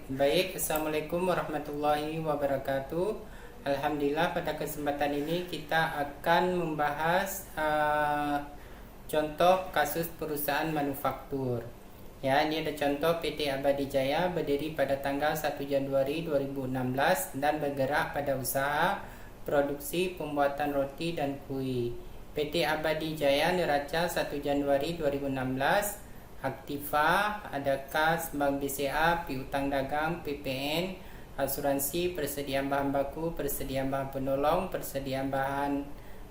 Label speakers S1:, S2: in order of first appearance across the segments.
S1: Baik, Assalamualaikum warahmatullahi wabarakatuh. Alhamdulillah, pada kesempatan ini kita akan membahas contoh kasus perusahaan manufaktur. Ya, ini ada contoh PT Abadi Jaya berdiri pada tanggal 1 Januari 2016 dan bergerak pada usaha produksi pembuatan roti dan kue. PT Abadi Jaya neraca 1 Januari 2016. Aktiva, ada kas, bank BCA, piutang dagang, PPN, asuransi, persediaan bahan baku, persediaan bahan penolong, persediaan bahan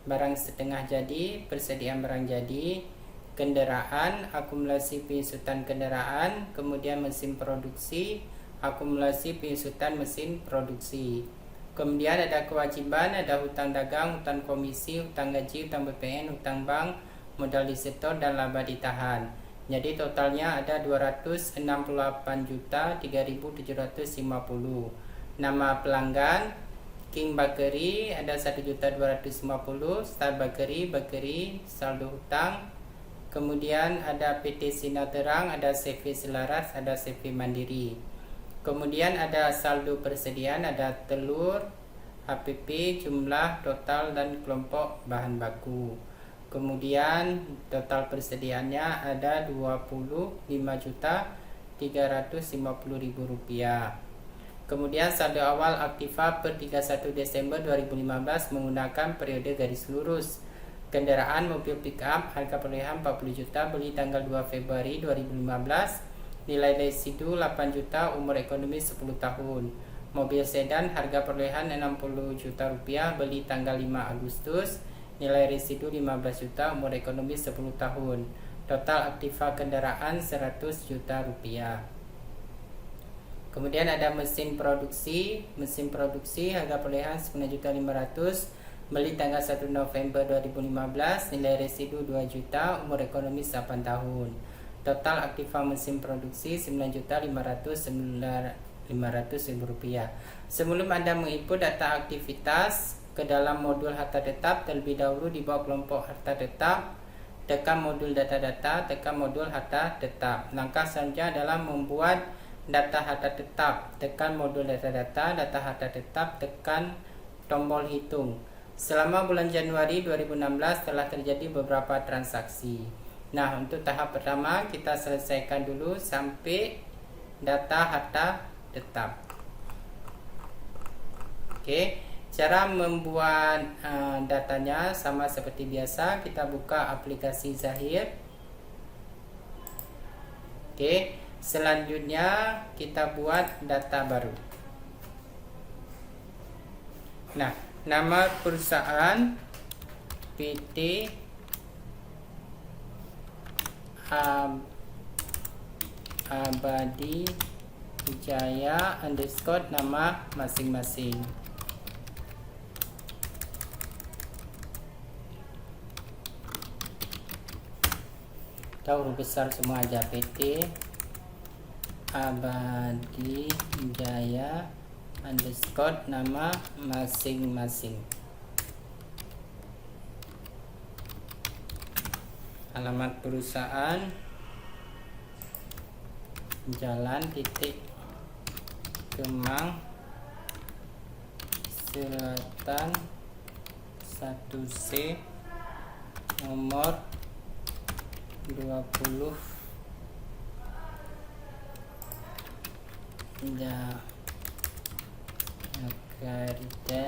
S1: barang setengah jadi, persediaan barang jadi, kendaraan, akumulasi penyusutan kendaraan, kemudian mesin produksi, akumulasi penyusutan mesin produksi. Kemudian ada kewajiban, ada hutang dagang, hutang komisi, hutang gaji, hutang BPN, hutang bank, modal disetor dan laba ditahan. Jadi totalnya ada 268.003.750. Nama pelanggan King Bakery ada 1.250.000, Star Bakery, saldo hutang. Kemudian ada PT Sinar Terang, ada CV Selaras, ada CV Mandiri. Kemudian ada saldo persediaan, ada telur, HPP, jumlah, total dan kelompok bahan baku. Kemudian total persediaannya ada Rp25.350.000. Kemudian saldo awal Aktiva per 31 Desember 2015 menggunakan periode garis lurus. Kendaraan mobil pick up harga perolehan 40 juta, beli tanggal 2 Februari 2015, nilai residu 8 juta, umur ekonomi 10 tahun. Mobil sedan harga perolehan 60 juta rupiah, beli tanggal 5 Agustus, nilai residu 15 juta, umur ekonomi 10 tahun. Total Aktiva kendaraan 100 juta rupiah. Kemudian ada mesin produksi harga perolehan 9.500.000, beli tanggal 1 November 2015, nilai residu 2 juta, umur ekonomi 8 tahun. Total Aktiva mesin produksi 9.500.000 rupiah. Sebelum Anda menginput data aktivitas ke dalam modul harta tetap, terlebih dahulu di bawah kelompok harta tetap, tekan modul data-data, tekan modul harta tetap. Langkah selanjutnya adalah membuat data harta tetap, tekan modul data-data, data harta tetap, tekan tombol hitung. Selama bulan Januari 2016 telah terjadi beberapa transaksi. Nah, untuk tahap pertama kita selesaikan dulu sampai data harta tetap. Oke. Cara membuat datanya sama seperti biasa, kita buka aplikasi Zahir. Oke, selanjutnya kita buat data baru. Nah, nama perusahaan PT Abadi Jaya underscore nama masing-masing. Huruf besar semua aja, PT Abadi Jaya underscore nama masing-masing. Alamat perusahaan Jalan Titik Kemang Selatan 1C, nomor 20, Jakarta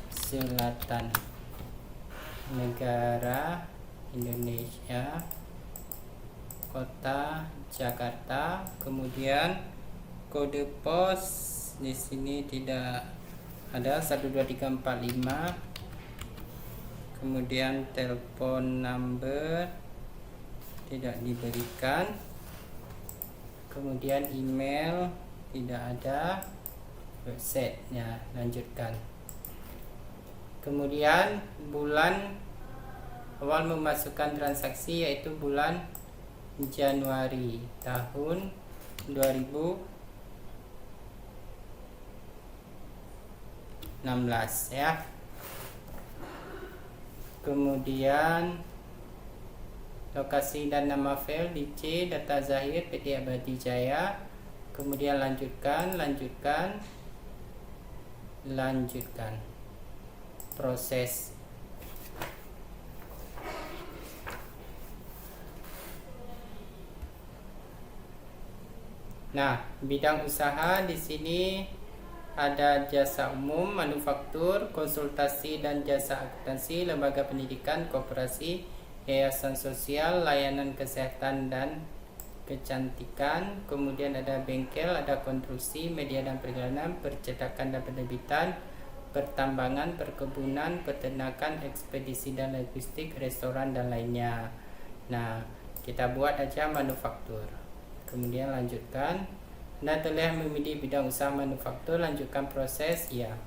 S1: Selatan, negara Indonesia, kota Jakarta. Kemudian kode pos di sini tidak ada, 12345. Kemudian telepon number tidak diberikan. Kemudian email tidak ada. Website-nya lanjutkan. Kemudian bulan awal memasukkan transaksi yaitu bulan Januari tahun 2016 ya. Kemudian lokasi dan nama file di C, data Zahir PT Abadi Jaya. kemudian lanjutkan proses. Nah, bidang usaha di sini ada jasa umum, manufaktur, konsultasi dan jasa akuntansi, lembaga pendidikan, koperasi, yayasan sosial, layanan kesehatan dan kecantikan. Kemudian ada bengkel, ada konstruksi, media dan perjalanan, percetakan dan penerbitan, pertambangan, perkebunan, peternakan, ekspedisi dan logistik, restoran dan lainnya. Nah, kita buat aja manufaktur. Kemudian lanjutkan. Anda telah memilih bidang usaha manufaktur, lanjutkan proses, ya.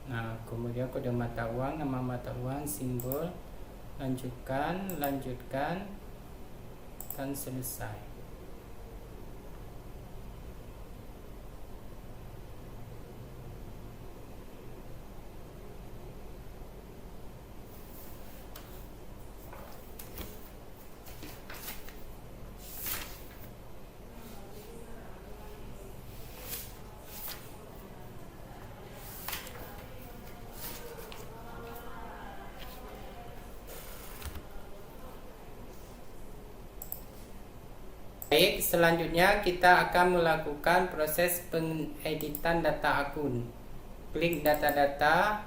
S1: Nah, kemudian kode mata uang, nama mata uang, simbol, lanjutkan, dan selesai. Baik, selanjutnya kita akan melakukan proses pengeditan data akun. Klik data-data,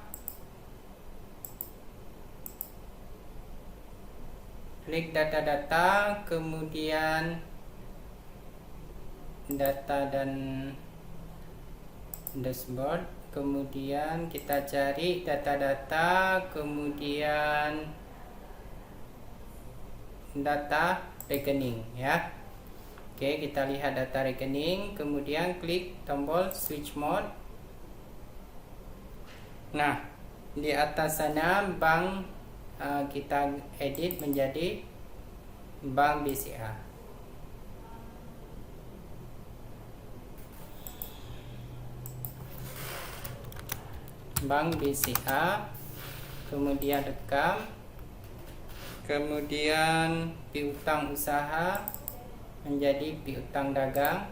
S1: kemudian data dan dashboard, kemudian kita cari data-data, kemudian data rekening, ya. Oke, kita lihat data rekening, kemudian klik tombol switch mode. Nah, di atas sana bank kita edit menjadi Bank BCA. Bank BCA, kemudian rekam, kemudian piutang usaha menjadi piutang dagang,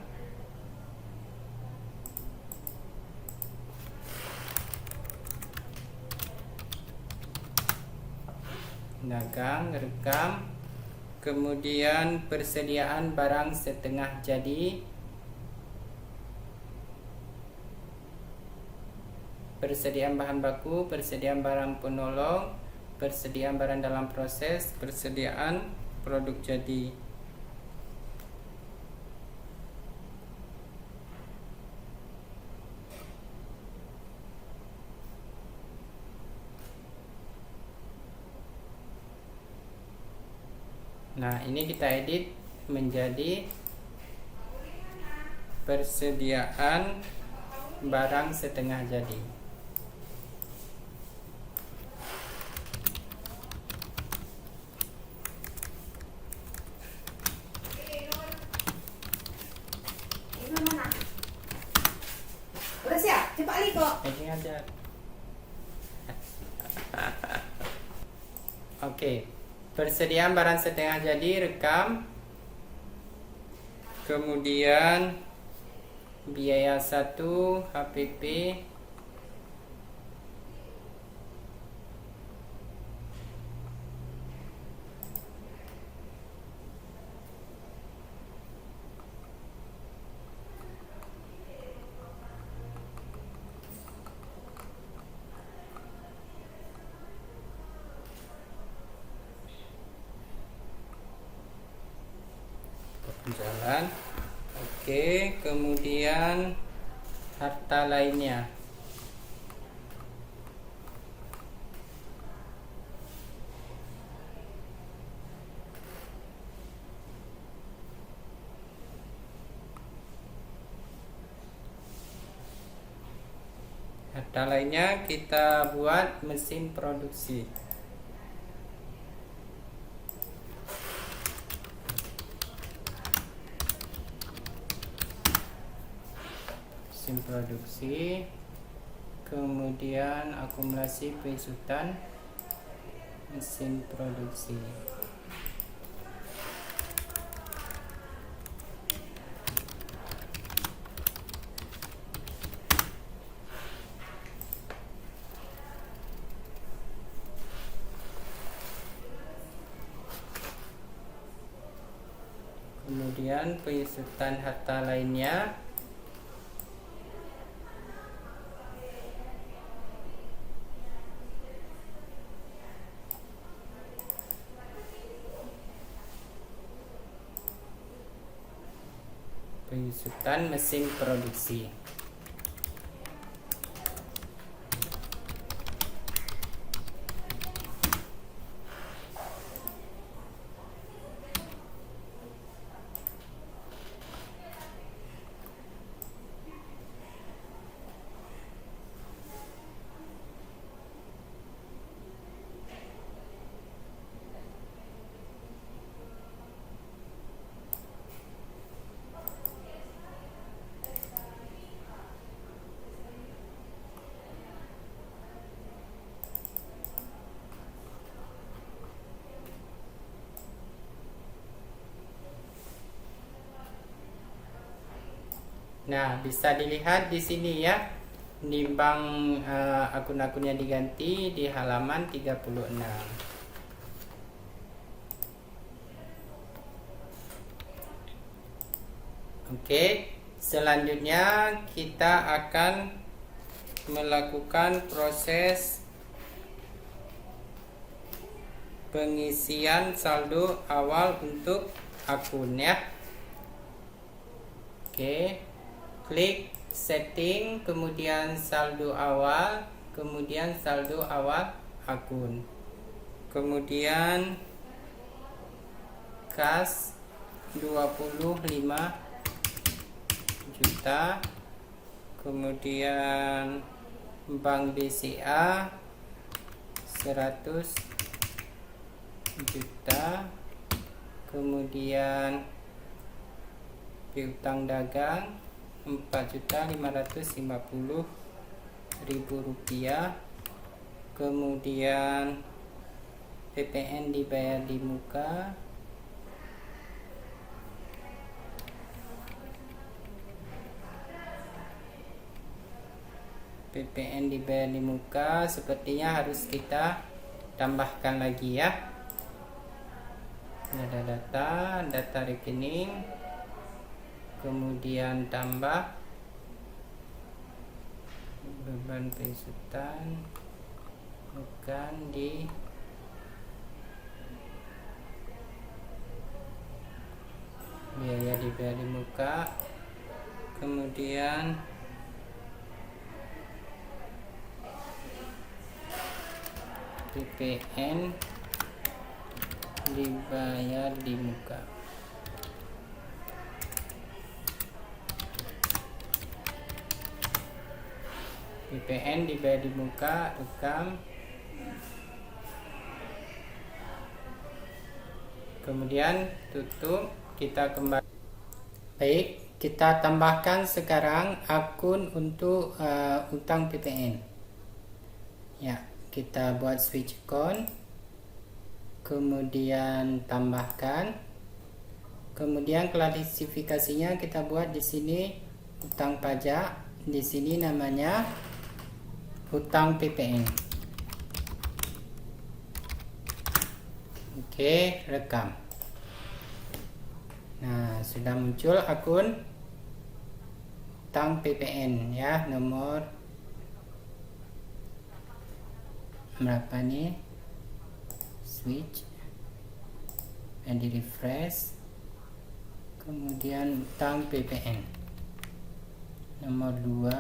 S1: rekam, kemudian persediaan barang setengah jadi, persediaan bahan baku, persediaan barang penolong, persediaan barang dalam proses, persediaan produk jadi. Nah, ini kita edit menjadi persediaan barang setengah jadi.
S2: Udah siap? Cepat Ali kok.
S1: Ini ada. Oke. Persediaan barang setengah jadi, rekam. Kemudian biaya 1 HPP, jalan. Oke, kemudian harta lainnya. harta lainnya kita buat mesin produksi. Mesin produksi, kemudian akumulasi penyusutan mesin produksi. Kemudian penyusutan harta lainnya, penyusutan mesin produksi. Nah, bisa dilihat di sini ya, nimbang akun-akunnya diganti di halaman 36. Oke, selanjutnya kita akan melakukan proses pengisian saldo awal untuk akun ya. Oke. Klik setting, kemudian saldo awal, kemudian saldo awal akun, kemudian kas 25 juta, kemudian bank BCA 100 juta, kemudian piutang dagang 4.550.000 rupiah, kemudian PPN dibayar di muka, PPN dibayar di muka sepertinya harus kita tambahkan lagi ya. Ada data rekening, kemudian tambah beban penyusutan bukan di biaya dibayar di muka, kemudian PPN dibayar di muka. PPN dibayar di muka, rekam, kemudian tutup. Kita kembali. Baik, kita tambahkan sekarang akun untuk utang PPN ya. Kita buat switch account, kemudian tambahkan, kemudian klasifikasinya kita buat di sini utang pajak, di sini namanya utang PPN. Oke, rekam. Nah, sudah muncul akun utang PPN ya, nomor berapa nih, switch dan di refresh, kemudian utang PPN nomor 2,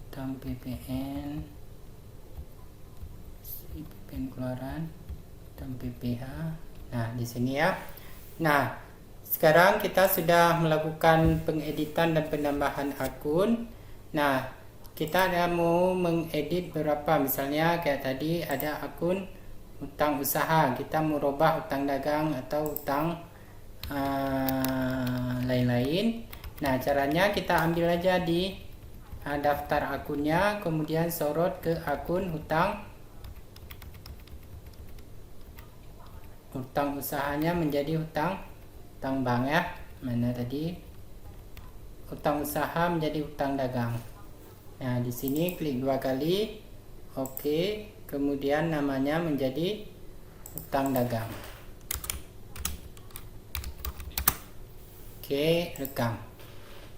S1: utang PPN, PPN keluaran, utang PPH. Nah, di sini ya. Nah, sekarang kita sudah melakukan pengeditan dan penambahan akun. Nah, kita ada mau mengedit beberapa, misalnya kayak tadi ada akun hutang usaha, kita mau rubah hutang dagang atau hutang lain-lain. Nah, caranya kita ambil aja di daftar akunnya, kemudian sorot ke akun hutang usahanya menjadi hutang bank ya. Mana tadi? Hutang usaha menjadi hutang dagang. Nah, di sini klik 2 kali. Oke, kemudian namanya menjadi hutang dagang. Oke, rekam.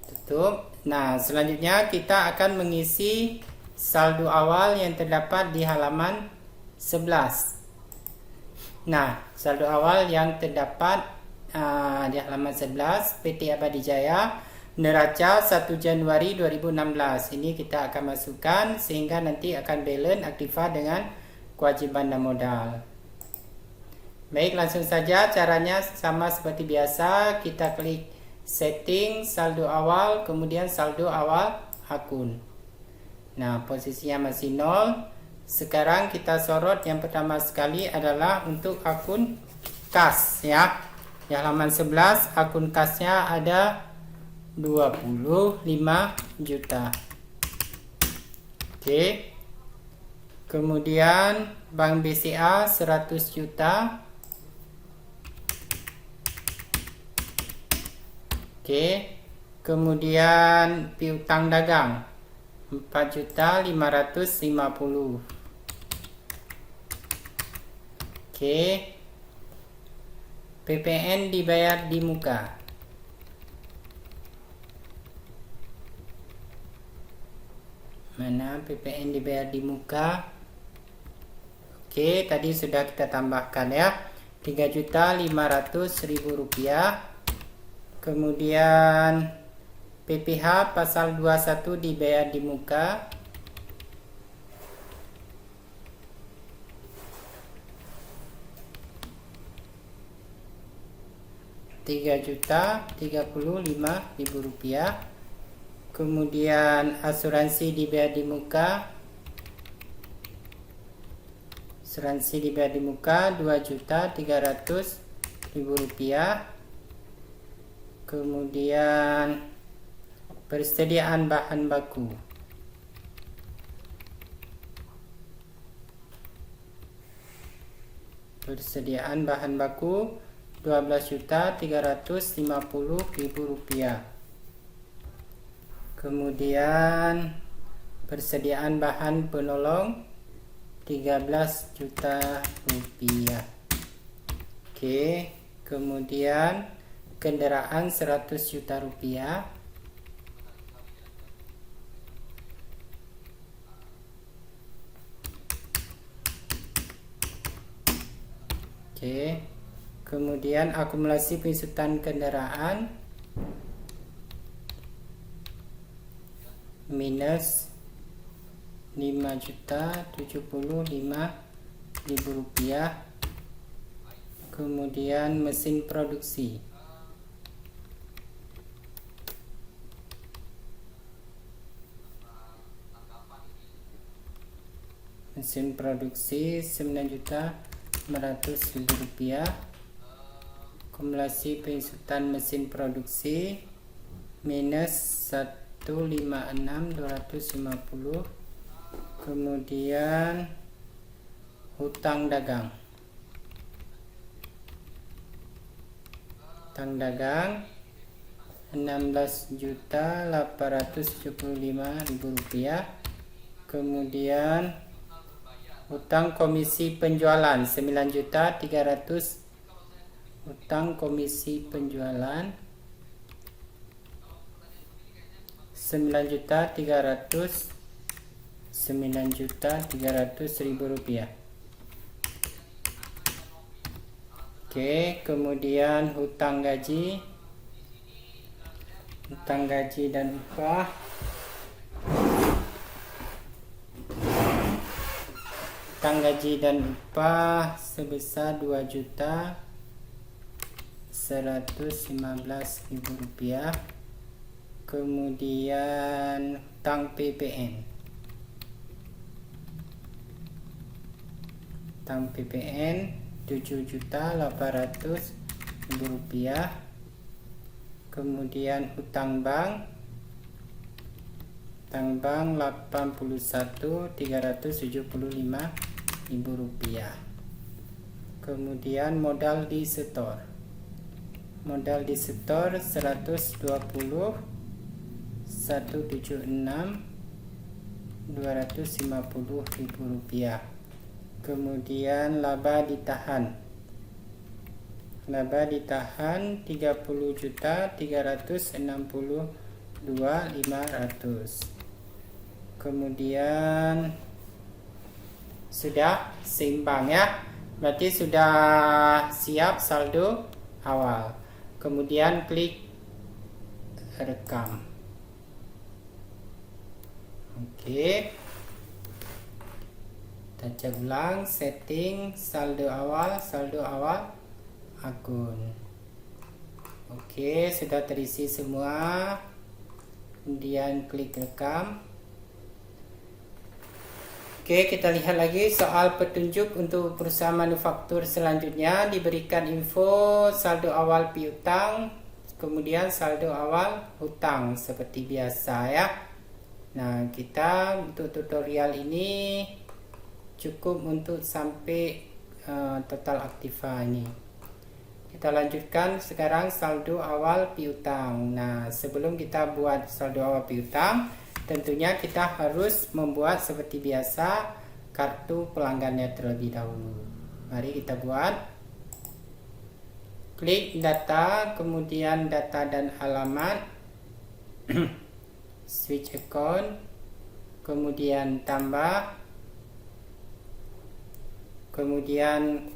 S1: Tutup. Nah, selanjutnya kita akan mengisi saldo awal yang terdapat di halaman 11. Nah, saldo awal yang terdapat di halaman 11 PT Abadi Jaya neraca 1 Januari 2016. Ini kita akan masukkan sehingga nanti akan balance aktiva dengan kewajiban dan modal. Baik, langsung saja caranya sama seperti biasa. Kita klik setting saldo awal, kemudian saldo awal akun. Nah, posisinya masih 0. Sekarang kita sorot yang pertama sekali adalah untuk akun kas ya. Di halaman 11 akun kasnya ada 25 juta. Oke. Kemudian Bank BCA 100 juta. Oke. Kemudian piutang dagang 4.550.000. Oke. PPN dibayar di muka. Mana PPN dibayar di muka? Oke, tadi sudah kita tambahkan ya. 3.500.000 rupiah. Kemudian PPH pasal 21 dibayar di muka. Rp3.035.000. Kemudian asuransi dibayar di muka. Asuransi dibayar di muka Rp2.300.000. Kemudian persediaan bahan baku. Persediaan bahan baku Rp12.350.000. Kemudian persediaan bahan penolong Rp13 juta. Oke, kemudian kendaraan Rp100 juta. Oke. Kemudian akumulasi penghisutan kendaraan minus Rp5.075.000. Kemudian mesin produksi Rp9.500.000. Akumulasi penghisutan mesin produksi minus 156.250. Kemudian hutang dagang. Hutang dagang Rp16.875.000. Kemudian hutang komisi penjualan 9.300. Hutang komisi penjualan 9.300.000 rupiah. Oke, kemudian hutang gaji dan upah hutang gaji dan upah sebesar Rp2.115.000. Kemudian hutang PPN. Hutang PPN 7.800.000 rupiah. Kemudian hutang bank 81.375.000 rupiah. Kemudian modal di setor 120 176.250.000 rupiah. Kemudian laba ditahan 30.362.500. Kemudian sudah seimbang ya, berarti sudah siap saldo awal. Kemudian klik rekam. Oke, kita cek ulang setting saldo awal akun. Oke, sudah terisi semua. Kemudian klik rekam. Oke, kita lihat lagi soal petunjuk untuk perusahaan manufaktur selanjutnya. Diberikan info saldo awal piutang, kemudian saldo awal hutang seperti biasa ya. Nah, kita untuk tutorial ini cukup untuk sampai total aktiva ini. Kita lanjutkan sekarang saldo awal piutang. Nah, sebelum kita buat saldo awal piutang, tentunya kita harus membuat seperti biasa kartu pelanggannya terlebih dahulu. Mari kita buat. Klik data, kemudian data dan alamat, switch account, kemudian tambah, kemudian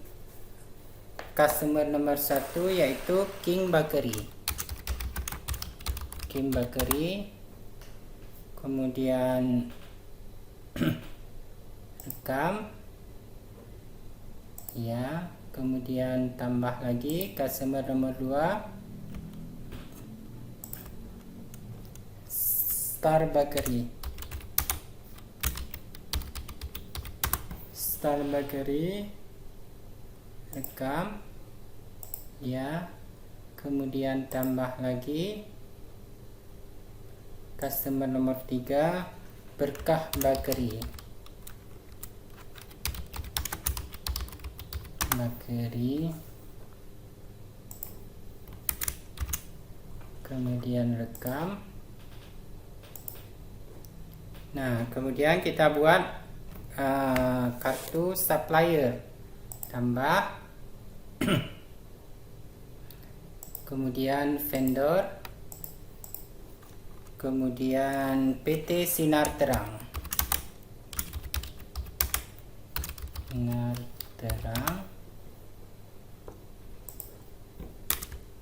S1: customer nomor 1 yaitu King Bakery. Kemudian rekam ya, kemudian tambah lagi customer nomor 2 Star Bakery, rekam ya, kemudian tambah lagi customer nomor 3 Berkah Bakery, kemudian rekam. Nah, kemudian kita buat kartu supplier, tambah kemudian vendor, kemudian PT Sinar Terang,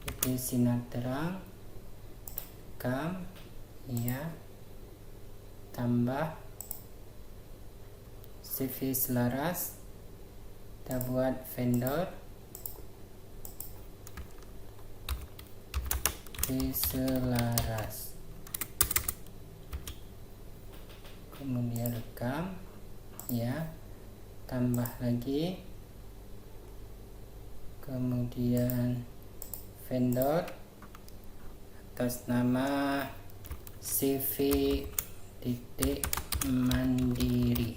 S1: PT Sinar Terang, rekam ya, tambah CV Selaras, kita buat vendor Selaras, kemudian rekam ya, tambah lagi, kemudian vendor atas nama CV Mandiri,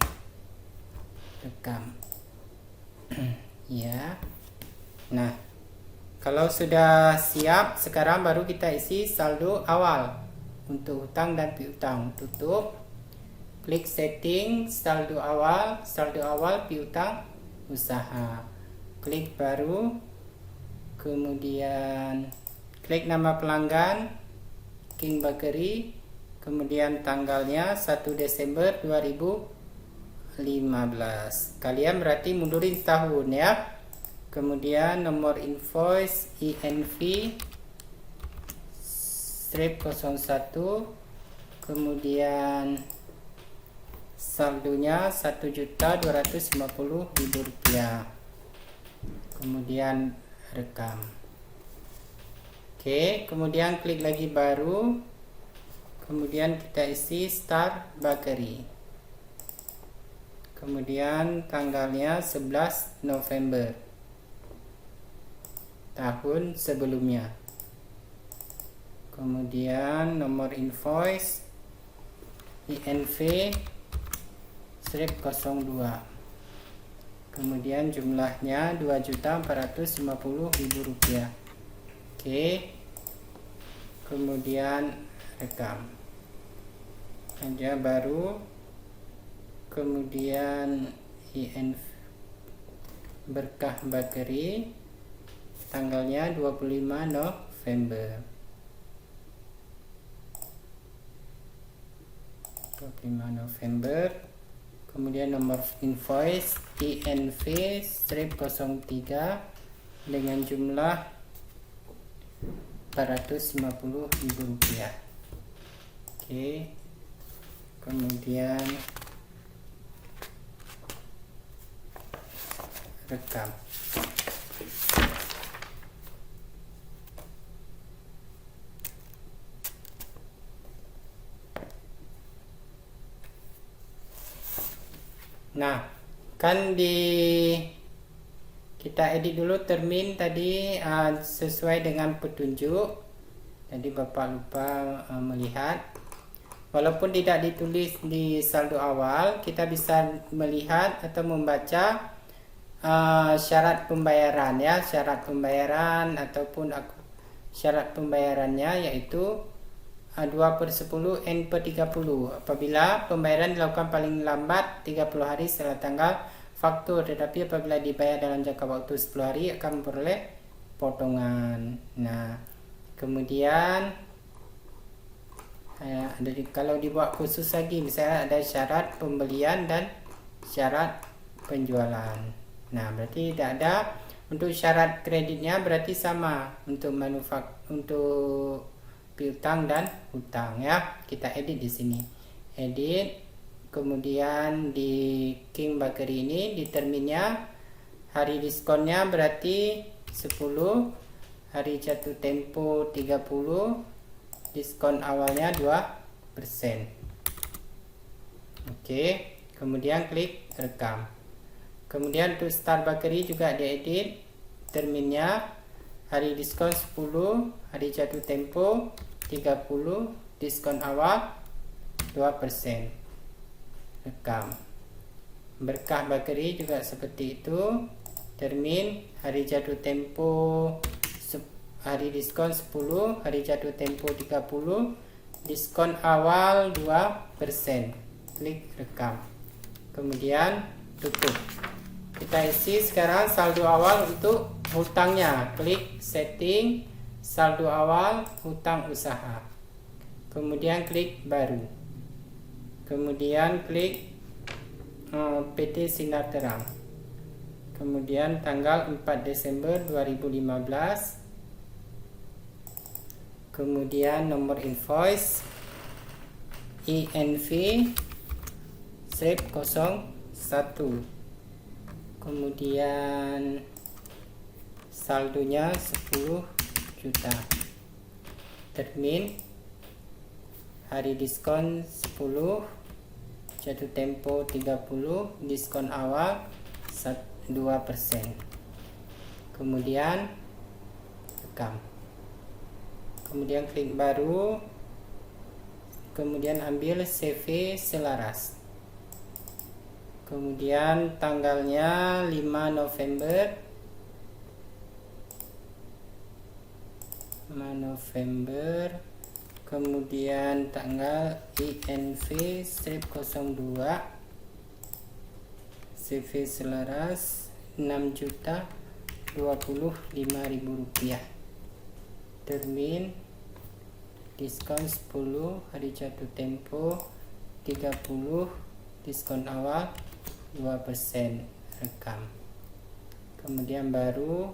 S1: rekam ya. Nah, kalau sudah siap, sekarang baru kita isi saldo awal untuk hutang dan piutang. Tutup, klik setting saldo awal piutang usaha, klik baru, kemudian klik nama pelanggan King Bakery, kemudian tanggalnya 1 Desember 2015. Kalian berarti mundurin tahun ya. Kemudian nomor invoice INV strip 01, kemudian saldonya 1.250.000 rupiah, kemudian rekam. Oke, kemudian klik lagi baru, kemudian kita isi Star Bakery, kemudian tanggalnya 11 November tahun sebelumnya, kemudian nomor invoice INV strip 02, kemudian jumlahnya Rp2.450.000. Oke, kemudian rekam aja baru, kemudian INV Berkah Bakery, tanggalnya 25 November. 25 November, kemudian nomor invoice INV strip 03 dengan jumlah Rp450.000. Oke, kemudian rekam. Nah, kan kita edit dulu termin tadi sesuai dengan petunjuk. Tadi Bapak lupa melihat. Walaupun tidak ditulis di saldo awal, kita bisa melihat atau membaca syarat pembayaran ya, syarat pembayaran ataupun syarat pembayarannya yaitu 2/10 N/30 apabila pembayaran dilakukan paling lambat 30 hari setelah tanggal faktur, tetapi apabila dibayar dalam jangka waktu 10 hari akan memperoleh potongan. Nah, kemudian kalau dibuat khusus lagi, misalnya ada syarat pembelian dan syarat penjualan. Nah, berarti tidak ada. Untuk syarat kreditnya berarti sama untuk untuk piutang dan hutang ya. Kita edit di sini. Edit, kemudian di King Bakery ini di terminnya hari diskonnya berarti 10, hari jatuh tempo 30, diskon awalnya 2%. Oke, kemudian klik rekam. Kemudian untuk Star Bakery juga diedit, terminnya hari diskon 10, hari jatuh tempo 30, diskon awal 2%. Rekam. Berkah Bakery juga seperti itu, termin hari jatuh tempo hari diskon 10, hari jatuh tempo 30, diskon awal 2%. Klik rekam. Kemudian tutup. Kita isi sekarang saldo awal untuk hutangnya. Klik setting, saldo awal hutang usaha. Kemudian klik baru. Kemudian klik PT Sinar Terang. Kemudian tanggal 4 Desember 2015. Kemudian nomor invoice INV strip 01. Kemudian saldonya 10 juta. Termin hari diskon 10, jatuh tempo 30, diskon awal 2%. Kemudian rekam. Kemudian klik baru. Kemudian ambil CV selaras. Kemudian tanggalnya 5 November. Kemudian tanggal INV strip 02, CV selaras 6.025.000 rupiah. Termin diskon 10, hari jatuh tempo 30, diskon awal 2%. Rekam. Kemudian baru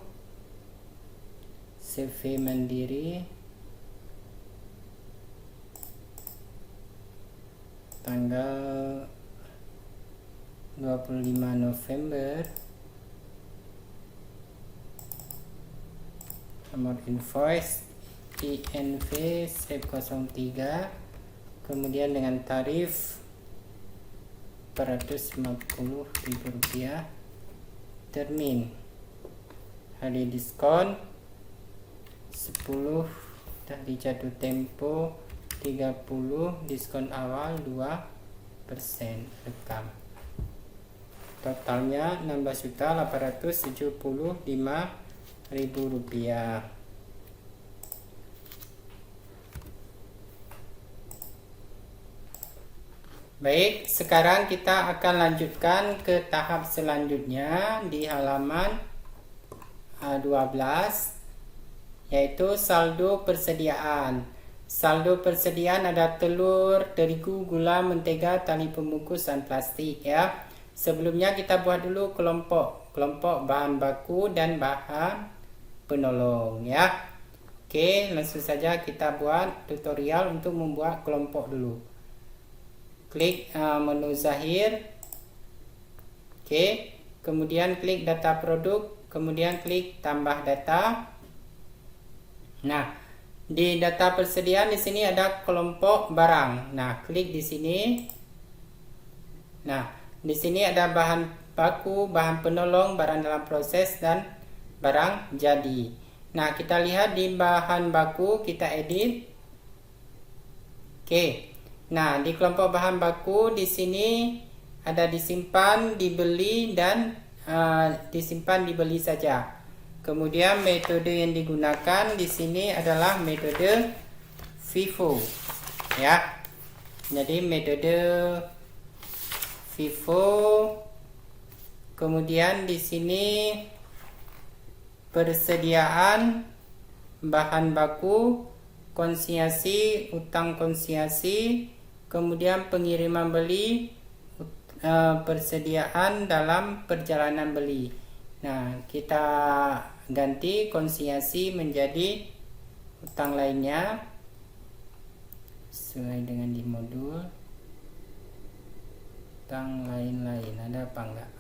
S1: CV Mandiri tanggal 25 November, nomor invoice INV strip 03, kemudian dengan tarif Rp450.000, termin hari diskon 10 dari jatuh tempo 30, diskon awal 2%, rekam. Totalnya Rp16.875.000. Baik, sekarang kita akan lanjutkan ke tahap selanjutnya di halaman 12, yaitu saldo persediaan. Saldo persediaan ada telur, terigu, gula, mentega, tali pembungkus, dan plastik ya. Sebelumnya kita buat dulu kelompok bahan baku dan bahan penolong ya. Oke, langsung saja kita buat tutorial untuk membuat kelompok dulu. Klik menu zahir. Oke, kemudian klik data produk, kemudian klik tambah data. Nah, di data persediaan di sini ada kelompok barang. Nah, klik di sini. Nah, di sini ada bahan baku, bahan penolong, barang dalam proses, dan barang jadi. Nah, kita lihat di bahan baku, kita edit. Oke. Nah, di kelompok bahan baku di sini ada disimpan, dibeli, dan disimpan, dibeli saja. Kemudian metode yang digunakan di sini adalah metode FIFO ya. Jadi metode FIFO. Kemudian di sini persediaan bahan baku, konsinyasi, utang konsinyasi, kemudian pengiriman beli, persediaan dalam perjalanan beli. Nah, kita ganti konsinyasi menjadi utang lainnya sesuai dengan di modul. Utang lain-lain ada apa enggak?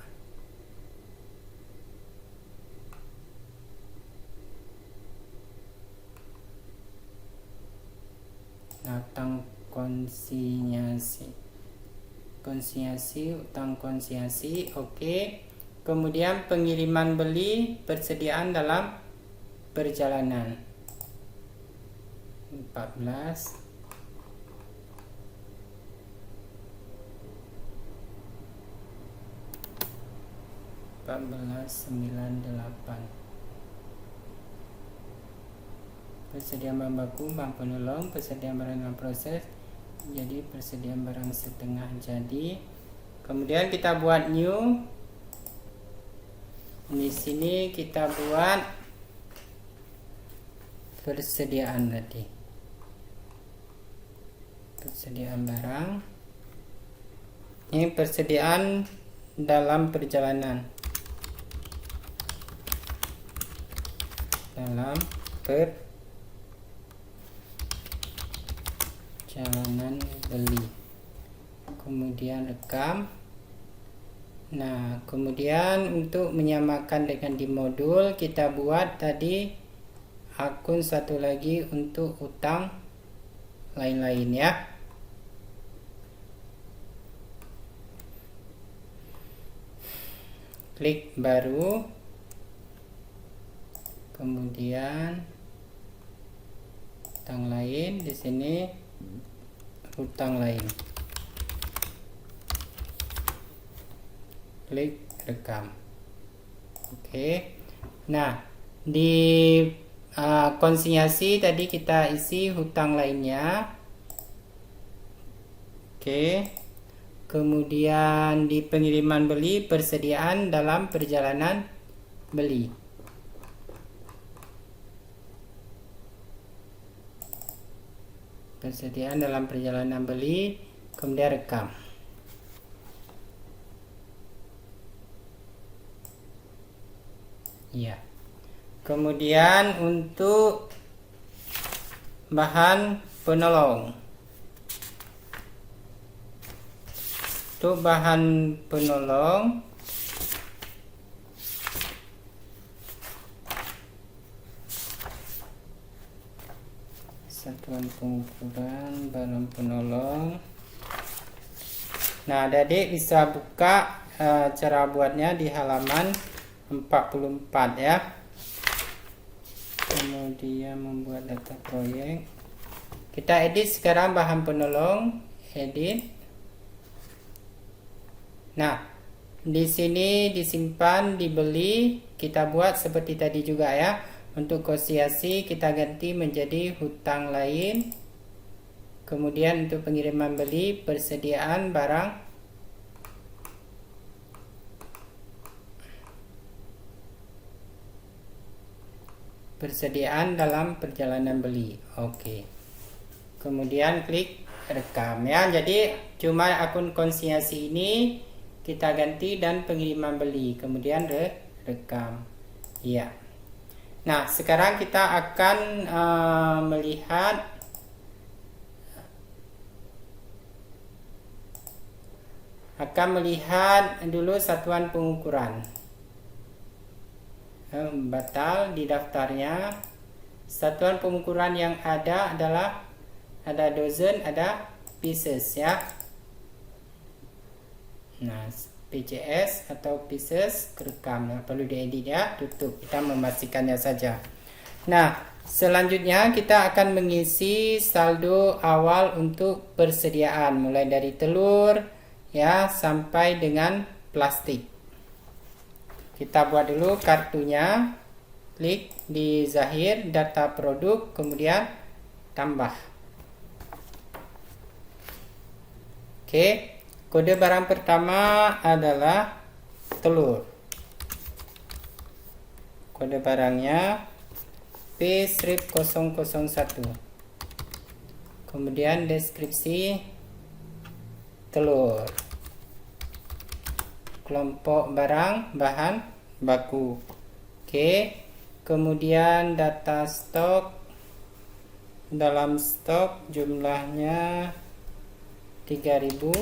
S1: Utang konsinyasi, utang konsinyasi, oke. Kemudian pengiriman beli, persediaan dalam perjalanan 14. Persediaan bahan baku, bahan penolong, persediaan barang dalam proses, jadi persediaan barang setengah jadi. Kemudian kita buat new. Di sini kita buat persediaan tadi. Persediaan barang. Ini persediaan dalam perjalanan. Dalam perjalanan beli. Kemudian rekam. Nah, kemudian untuk menyamakan dengan di modul, kita buat tadi akun satu lagi untuk utang lain-lain ya. Klik baru, kemudian utang lain, di sini utang lain. Klik rekam. Oke. Nah, di konsinyasi tadi kita isi hutang lainnya. Oke. Kemudian di pengiriman beli, persediaan dalam perjalanan beli. Persediaan dalam perjalanan beli, kemudian rekam. Ya. Kemudian untuk bahan penolong. Untuk bahan penolong satuan pengukuran barang penolong. Nah, adik bisa buka cara buatnya di halaman 44 ya. Kemudian membuat data proyek. Kita edit sekarang bahan penolong, edit. Nah, di sini disimpan, dibeli, kita buat seperti tadi juga ya. Untuk konsesiasi kita ganti menjadi hutang lain. Kemudian untuk pengiriman beli, persediaan barang. Persediaan dalam perjalanan beli. Oke. Kemudian klik rekam ya. Jadi cuma akun konsesiasi ini kita ganti dan pengiriman beli. Kemudian rekam. Iya. Nah, sekarang kita akan melihat dulu satuan pengukuran. Batal di daftarnya. Satuan pengukuran yang ada adalah ada dozen, ada pieces ya. Nah, PCS atau pieces kerekam, perlu diedit ya, tutup, kita memastikannya saja. Nah, selanjutnya kita akan mengisi saldo awal untuk persediaan mulai dari telur ya sampai dengan plastik. Kita buat dulu kartunya, klik di Zahir, data produk, kemudian tambah. Oke, kode barang pertama adalah telur. Kode barangnya P-001. Kemudian deskripsi telur. Kelompok barang bahan baku. Oke. Kemudian data stok. Dalam stok jumlahnya 3000.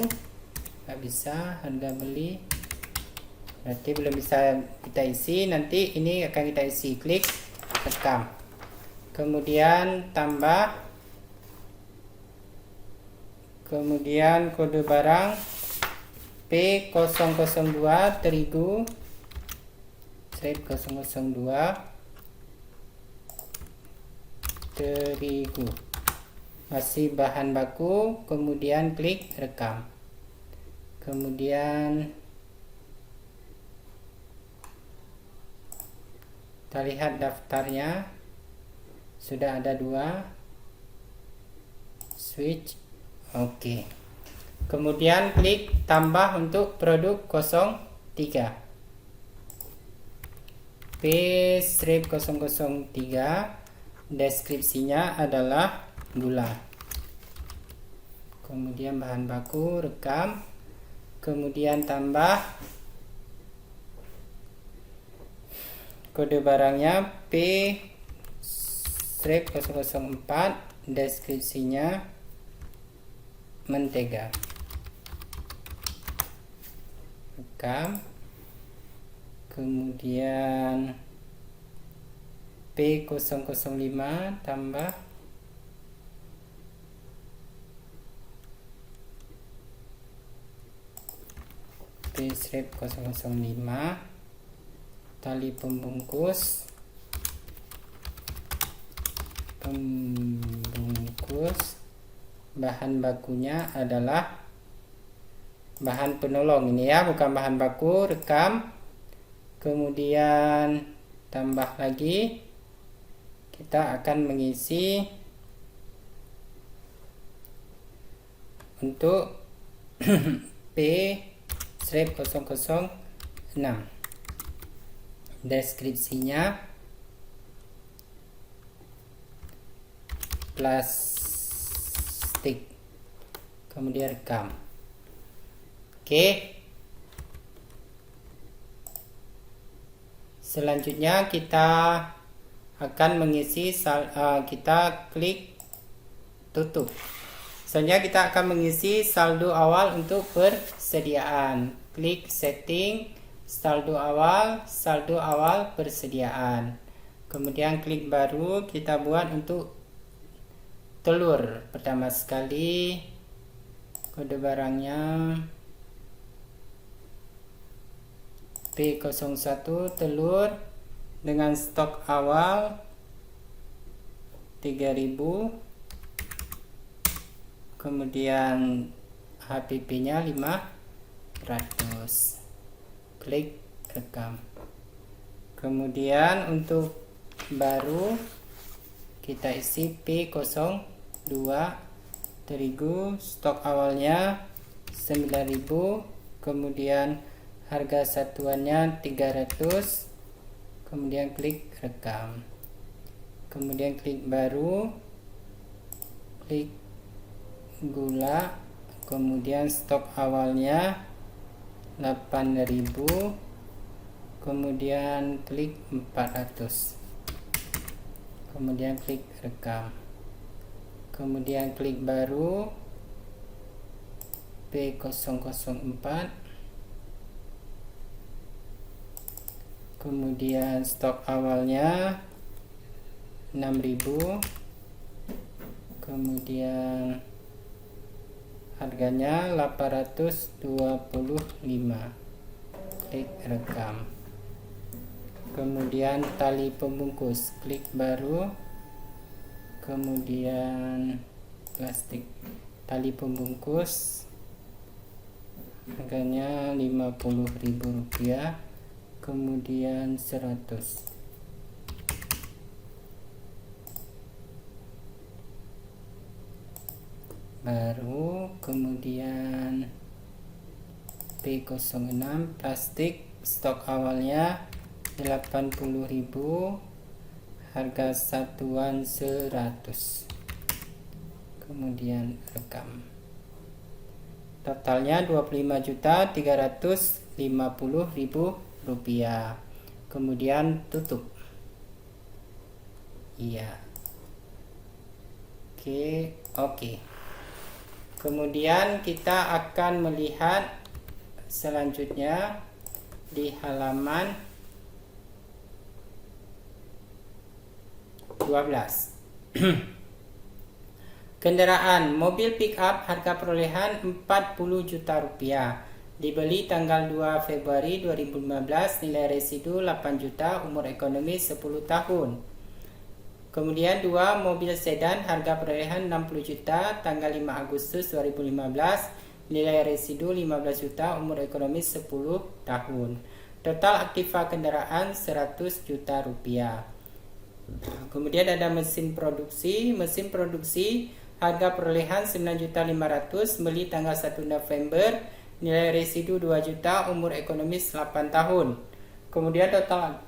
S1: Nggak bisa, harga beli berarti belum bisa kita isi. Nanti ini akan kita isi. Klik rekam. Kemudian tambah. Kemudian kode barang P002 terigu, 002 terigu, masih bahan baku. Kemudian klik rekam. Kemudian kita lihat daftarnya sudah ada 2, switch. Oke. Kemudian klik tambah untuk produk 03. P-003. Deskripsinya adalah gula. Kemudian bahan baku, rekam. Kemudian tambah kode barangnya P-004. Deskripsinya mentega. Rekam. Kemudian P005 tambah P-005. Tali pembungkus. Bahan bakunya adalah bahan penolong ini ya, bukan bahan baku. Rekam. Kemudian tambah lagi. Kita akan mengisi untuk P-006. Deskripsinya plastik. Kemudian rekam. Oke. Selanjutnya kita akan mengisi kita klik tutup. Selanjutnya kita akan mengisi saldo awal untuk persediaan. Klik setting, saldo awal persediaan. Kemudian klik baru, kita buat untuk telur. Pertama sekali kode barangnya P01 telur dengan stok awal 3000, kemudian HPP-nya 500. Klik rekam. Kemudian untuk baru kita isi P02 terigu, stok awalnya 9000, kemudian harga satuannya 300, kemudian klik rekam. Kemudian klik baru, klik gula, kemudian stok awalnya 8000, kemudian klik 400, kemudian klik rekam. Kemudian klik baru P004, kemudian stok awalnya 6000, kemudian harganya 825. Klik rekam. Kemudian tali pembungkus, klik baru, kemudian plastik, tali pembungkus harganya Rp50.000, kemudian 100. Baru, kemudian P06 plastik, stok awalnya 80.000, harga satuan 100. Kemudian rekam. Totalnya Rp25.350.000. Kemudian tutup. Iya. Oke. Kemudian kita akan melihat selanjutnya di halaman 12. Kendaraan mobil pick up harga perolehan Rp40 juta, dibeli tanggal 2 Februari 2015, nilai residu 8 juta, umur ekonomi 10 tahun. Kemudian 2 mobil sedan harga perolehan 60 juta, tanggal 5 Agustus 2015, nilai residu 15 juta, umur ekonomi 10 tahun. Total aktiva kendaraan 100 juta rupiah. Kemudian ada mesin produksi harga perolehan 9.500.000, beli tanggal 1 November, nilai residu 2 juta, umur ekonomis 8 tahun. Kemudian total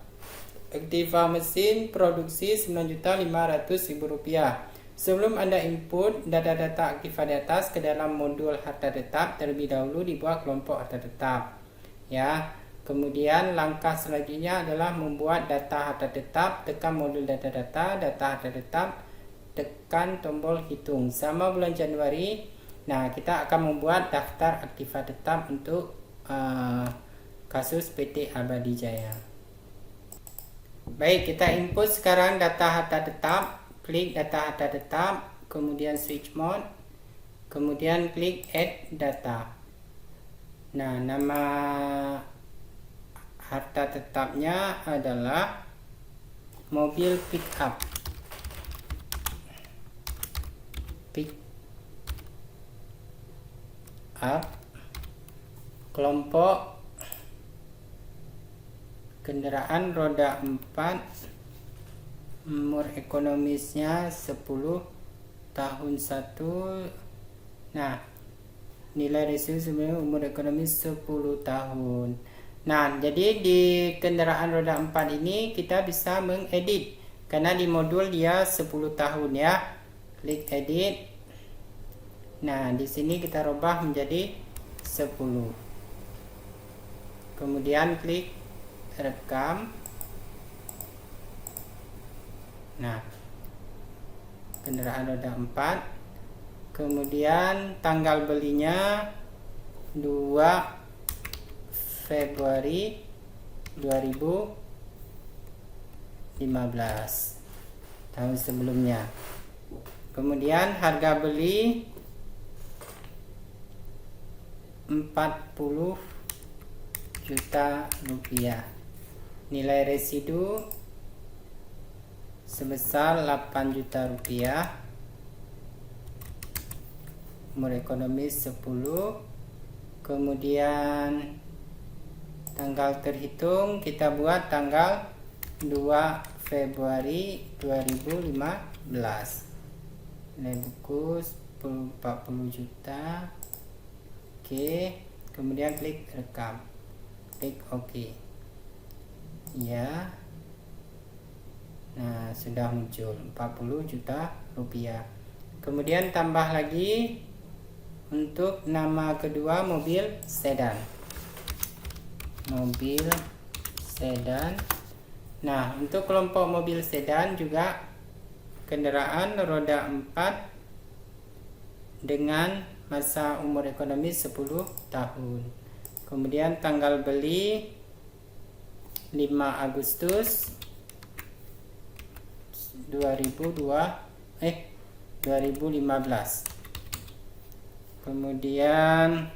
S1: aktiva mesin produksi Rp9.500.000. Sebelum Anda input data-data aktiva di atas ke dalam modul harta tetap, terlebih dahulu dibuat kelompok harta tetap. Ya. Kemudian langkah selanjutnya adalah membuat data harta tetap, tekan modul data-data, data harta tetap, tekan tombol hitung. Sama bulan Januari, nah kita akan membuat daftar aktiva tetap untuk kasus PT Abadi Jaya. Baik, kita input sekarang data harta tetap, klik data harta tetap, kemudian switch mode, kemudian klik add data. Nah, nama harta tetapnya adalah mobil pick up. Pick up, kelompok kendaraan roda 4, umur ekonomisnya 10 tahun 1. Nah, nilai residu sebenarnya umur ekonomis 10 tahun. Nah, jadi di kendaraan roda 4 ini kita bisa mengedit karena di modul dia 10 tahun ya. Klik edit. Nah, di sini kita rubah menjadi 10. Kemudian klik rekam. Nah, kendaraan roda 4. Kemudian tanggal belinya 2 Februari 2015, tahun sebelumnya. Kemudian harga beli 40 juta rupiah. Nilai residu sebesar 8 juta rupiah. Umur ekonomis 10. Kemudian tanggal terhitung kita buat tanggal 2 Februari 2015. Nilai buku 40 juta. Oke, kemudian klik rekam, klik OK. Ya, nah sudah muncul 40 juta rupiah. Kemudian tambah lagi untuk nama kedua mobil sedan. Mobil sedan. Nah, untuk kelompok mobil sedan juga kendaraan roda 4 dengan masa umur ekonomis 10 tahun. Kemudian tanggal beli 5 Agustus 2015. Kemudian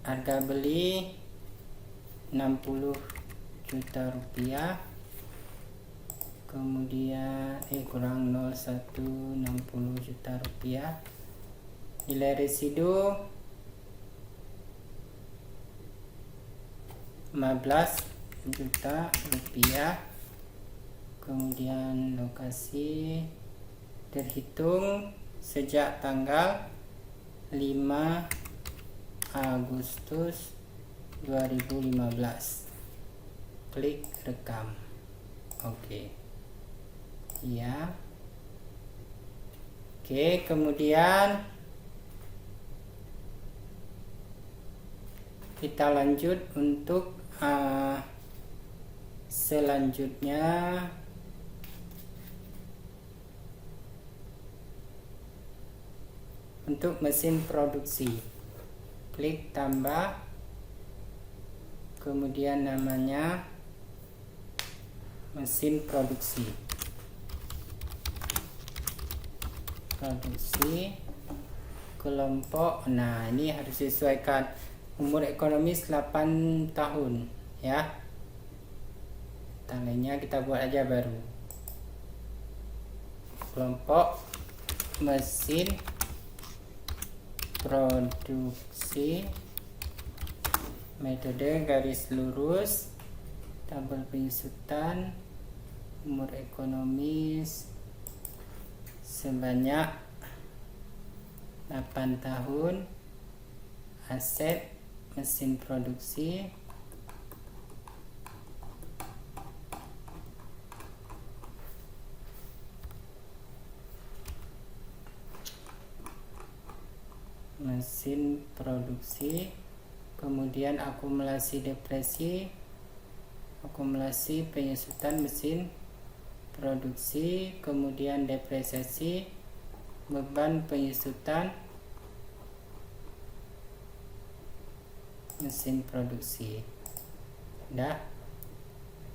S1: harga beli 60 juta rupiah. Kemudian kurang 01 60 juta rupiah. Nilai residu 15 juta rupiah. Kemudian lokasi terhitung sejak tanggal 5 Agustus 2015. Klik rekam. Oke. Ya. Oke, kemudian kita lanjut untuk selanjutnya. Untuk mesin produksi, klik tambah, kemudian namanya mesin produksi. Kelompok, nah ini harus disesuaikan umur ekonomis 8 tahun ya. Lainnya kita buat aja baru. Kelompok mesin produksi, metode garis lurus, tabel penyusutan, umur ekonomis sebanyak 8 tahun, aset mesin produksi, kemudian akumulasi depresi, akumulasi penyusutan mesin produksi, kemudian depresiasi, beban penyusutan mesin produksi. Udah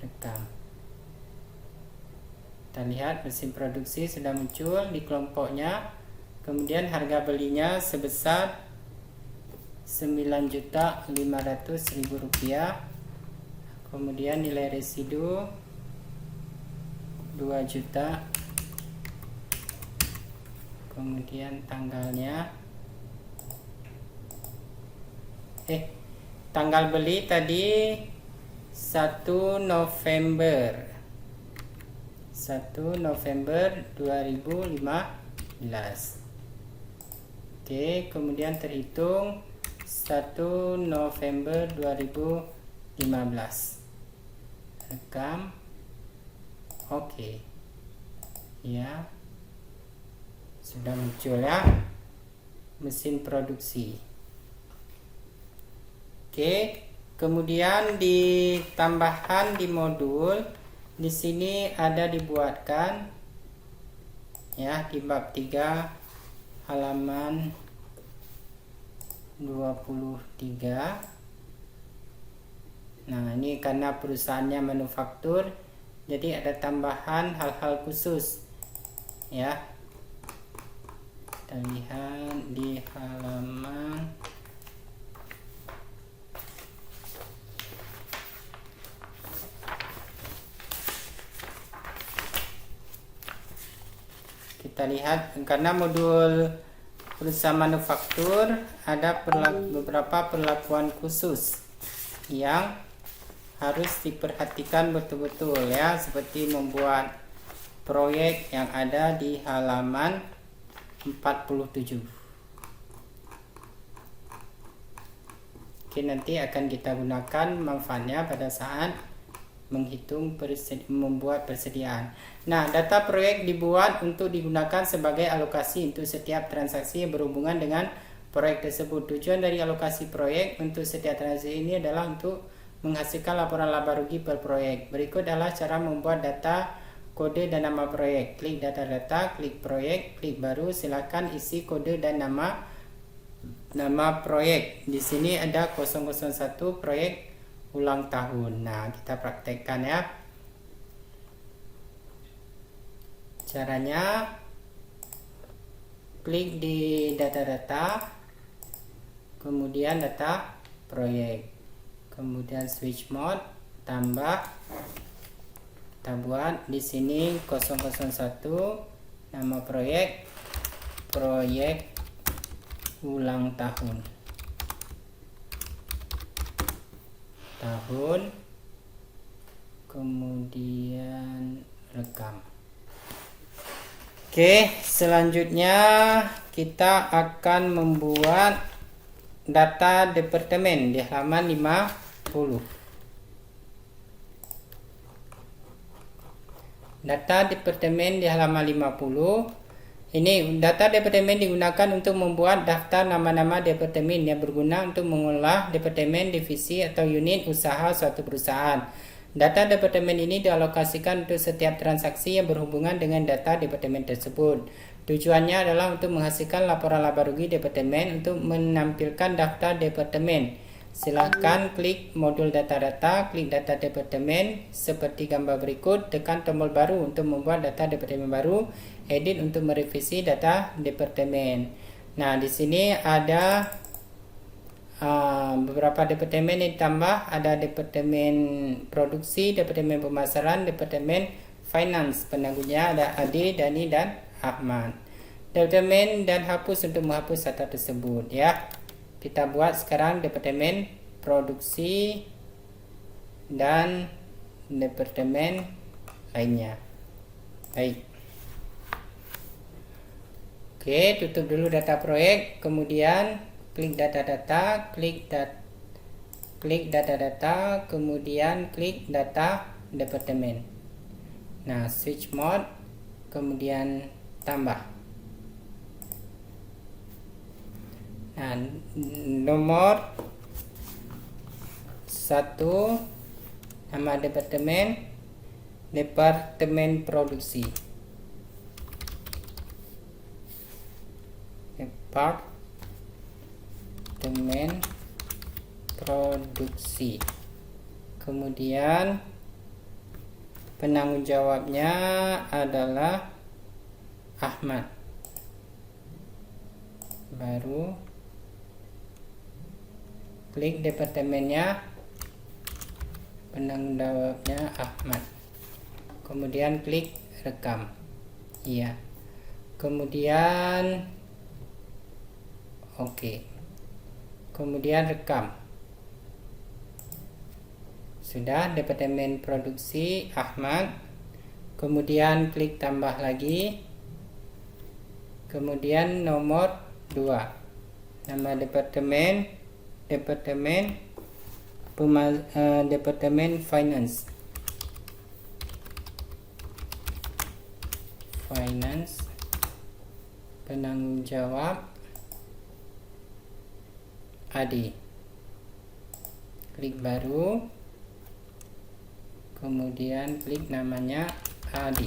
S1: rekam. Kita lihat mesin produksi sudah muncul di kelompoknya. Kemudian harga belinya sebesar 9.500.000 rupiah. Kemudian nilai residu 2 juta. Kemudian tanggalnya tanggal beli tadi 1 November 2015. Oke, kemudian terhitung 1 November 2015. Rekam. Oke. Ya. Sudah muncul ya mesin produksi. Oke, kemudian ditambahkan di modul di sini ada dibuatkan ya di bab 3 halaman 23. Nah, ini karena perusahaannya manufaktur, jadi ada tambahan hal-hal khusus ya. Kita lihat di halaman karena modul perusahaan manufaktur ada beberapa perlakuan khusus yang harus diperhatikan betul-betul ya, seperti membuat proyek yang ada di halaman 47. Oke, nanti akan kita gunakan manfaatnya pada saat membuat persediaan. Nah, data proyek dibuat untuk digunakan sebagai alokasi untuk setiap transaksi yang berhubungan dengan proyek tersebut. Tujuan dari alokasi proyek untuk setiap transaksi ini adalah untuk menghasilkan laporan laba rugi per proyek. Berikut adalah cara membuat data, kode dan nama proyek. Klik data, klik proyek, klik baru, silakan isi kode dan nama proyek. Di sini ada 001 proyek ulang tahun. Nah, kita praktekkan ya. Caranya klik di data, kemudian data proyek, kemudian switch mode, tambah, kita buat di sini 001 nama proyek ulang tahun, kemudian rekam. Oke, selanjutnya kita akan membuat data departemen di halaman 50. Data departemen di halaman 50. Ini data departemen digunakan untuk membuat daftar nama-nama departemen yang berguna untuk mengolah departemen, divisi atau unit usaha suatu perusahaan. Data departemen ini dialokasikan untuk setiap transaksi yang berhubungan dengan data departemen tersebut. Tujuannya adalah untuk menghasilkan laporan laba rugi departemen untuk menampilkan daftar departemen. Silakan klik modul data, klik data departemen seperti gambar berikut, tekan tombol baru untuk membuat data departemen baru, edit untuk merevisi data departemen. Nah, di sini ada beberapa departemen yang ditambah, ada departemen produksi, departemen pemasaran, departemen finance. Penanggungnya ada Ade, Dani, dan Ahmad. Departemen dan hapus untuk menghapus data tersebut ya. Kita buat sekarang departemen produksi dan departemen lainnya. Baik. Oke, tutup dulu data proyek, kemudian klik data, klik data, kemudian klik data departemen. Nah, switch mode, kemudian tambah. Nah, nomor 1 nama departemen produksi. Departemen produksi. Kemudian penanggung jawabnya adalah Ahmad. Baru klik departemennya, penanggung jawabnya Ahmad. Kemudian klik rekam. Iya. Kemudian oke. Kemudian rekam. Sudah, departemen produksi Ahmad. Kemudian klik tambah lagi. Kemudian nomor 2. Nama departemen finance. Penanggung jawab Adi. Klik baru, kemudian klik namanya Adi,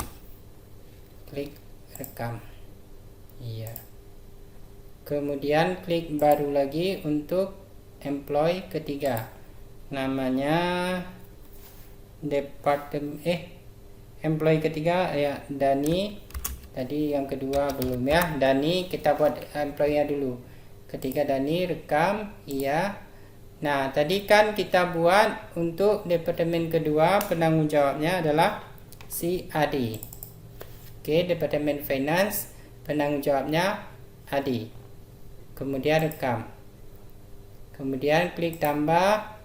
S1: klik rekam. Iya. Kemudian klik baru lagi untuk employee ketiga, namanya employee ketiga ya Dani Tadi yang kedua belum ya. Dani kita buat employer dulu. Ketiga Dani rekam, iya. Nah, tadi kan kita buat untuk departemen kedua penanggung jawabnya adalah si Adi. Oke, departemen finance penanggung jawabnya Adi. Kemudian rekam. Kemudian klik tambah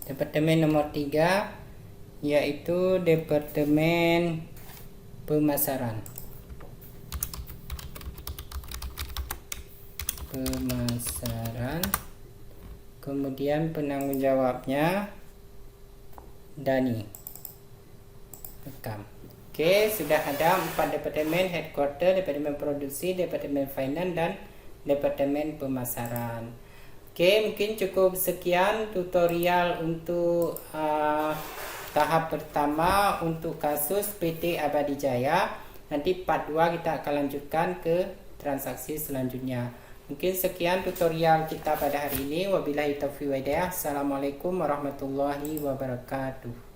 S1: departemen nomor 3 yaitu departemen pemasaran. Kemudian penanggung jawabnya Dani. Rekam. Oke, sudah ada 4 departemen: headquarter, departemen produksi, departemen finance, dan departemen pemasaran. Oke, mungkin cukup sekian tutorial untuk tahap pertama untuk kasus PT Abadi Jaya. Nanti part 2 kita akan lanjutkan ke transaksi selanjutnya. Mungkin sekian tutorial kita pada hari ini. Wabillahi taufiq wal hidayah. Assalamualaikum warahmatullahi wabarakatuh.